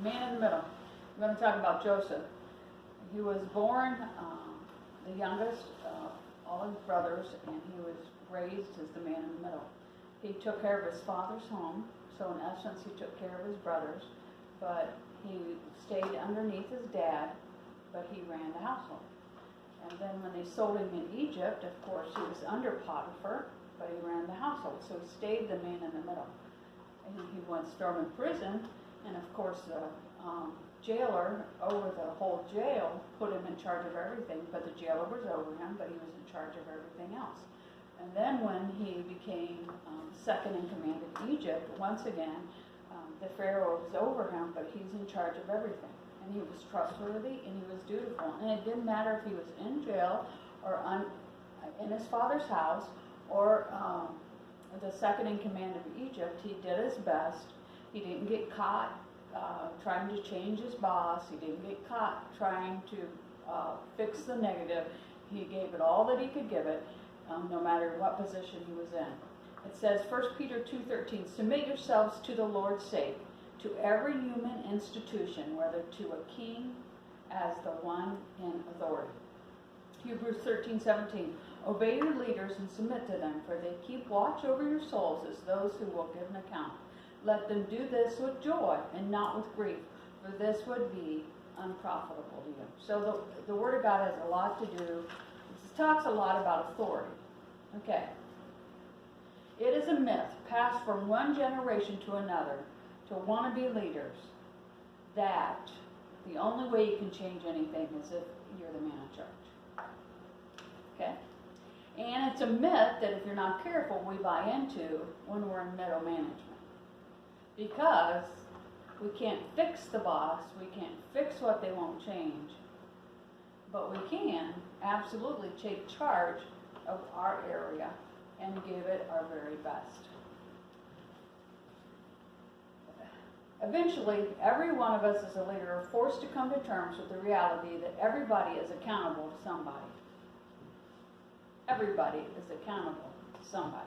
Man in the middle. We're going to talk about Joseph. He was born the youngest of all his brothers, and he was raised as the man in the middle. He took care of his father's home, so in essence he took care of his brothers, but he stayed underneath his dad, but he ran the household. And then when they sold him in Egypt, of course, he was under Potiphar, but he ran the household, so he stayed the man in the middle. And he was thrown in prison, and of course the jailer over the whole jail put him in charge of everything, but the jailer was over him, but he was in charge of everything else. And then when he became second in command of Egypt, once again, the Pharaoh was over him, but he's in charge of everything. And he was trustworthy, and he was dutiful. And it didn't matter if he was in jail or in his father's house or the second in command of Egypt. He did his best. He didn't get caught trying to change his boss. He didn't get caught trying to fix the negative. He gave it all that he could give it, no matter what position he was in. It says, 1 Peter 2:13, submit yourselves to the Lord's sake, to every human institution, whether to a king as the one in authority. Hebrews 13:17, obey your leaders and submit to them, for they keep watch over your souls as those who will give an account. Let them do this with joy and not with grief, for this would be unprofitable to you. So the Word of God has a lot to do. It talks a lot about authority. Okay. It is a myth passed from one generation to another to wannabe leaders that the only way you can change anything is if you're the man in charge. Okay? And it's a myth that if you're not careful, we buy into when we're in middle management. Because we can't fix the boss, we can't fix what they won't change, but we can absolutely take charge of our area and give it our very best. Eventually, every one of us as a leader are forced to come to terms with the reality that everybody is accountable to somebody. Everybody is accountable to somebody.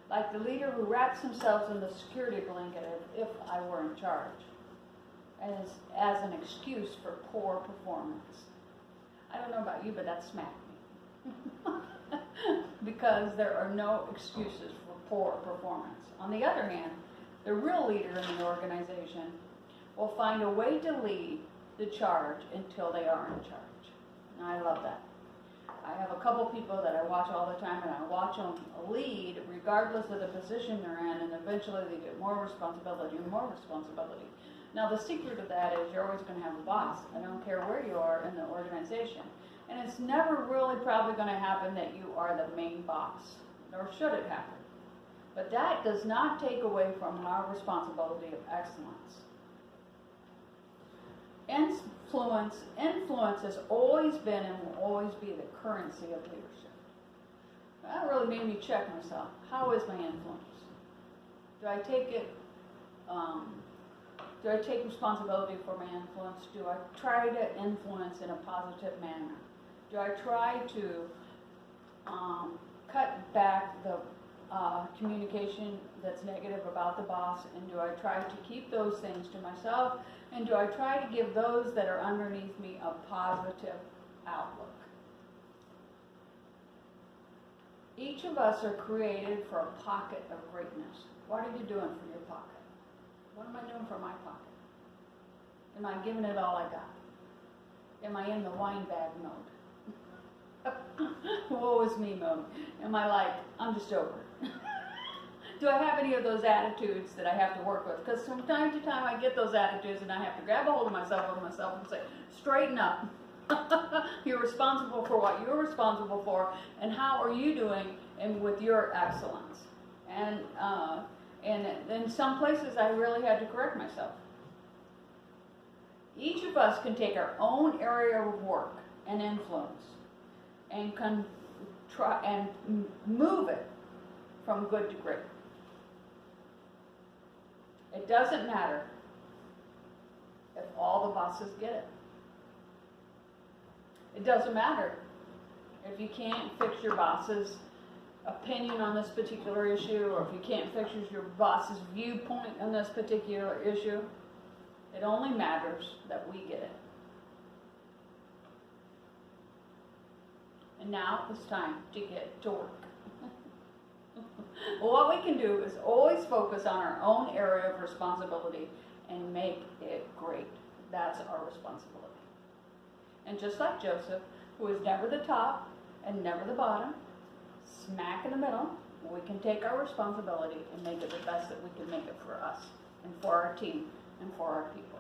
Like the leader who wraps themselves in the security blanket as if I were in charge, as an excuse for poor performance. I don't know about you, but that smacked me. Because there are no excuses for poor performance. On the other hand, the real leader in the organization will find a way to lead the charge until they are in charge. And I love that. I have a couple people that I watch all the time, and I watch them lead regardless of the position they're in, and eventually they get more responsibility and more responsibility. Now the secret of that is you're always going to have a boss. I don't care where you are in the organization. And it's never really probably going to happen that you are the main boss, nor should it happen. But that does not take away from our responsibility of excellence. Influence has always been and will always be the currency of leadership. That really made me check myself. How is my influence? Do I take it? Do I take responsibility for my influence? Do I try to influence in a positive manner? Do I try to cut back the communication that's negative about the boss, and do I try to keep those things to myself, and do I try to give those that are underneath me a positive outlook? Each of us are created for a pocket of greatness. What are you doing for your pocket? What am I doing for my pocket? Am I giving it all I got? Am I in the wine bag mode? Woe is me mode? Am I like, I'm just over it? Do I have any of those attitudes that I have to work with? Because from time to time I get those attitudes and I have to grab a hold of myself and say, straighten up. You're responsible for what you're responsible for, and how are you doing with your excellence? And in some places I really had to correct myself. Each of us can take our own area of work and influence and can try and move it from good to great. It doesn't matter if all the bosses get it. It doesn't matter if you can't fix your boss's opinion on this particular issue, or if you can't fix your boss's viewpoint on this particular issue. It only matters that we get it. And now it's time to get to work. What we can do is always focus on our own area of responsibility and make it great. That's our responsibility. And just like Joseph, who is never the top and never the bottom, smack in the middle, we can take our responsibility and make it the best that we can make it for us and for our team and for our people.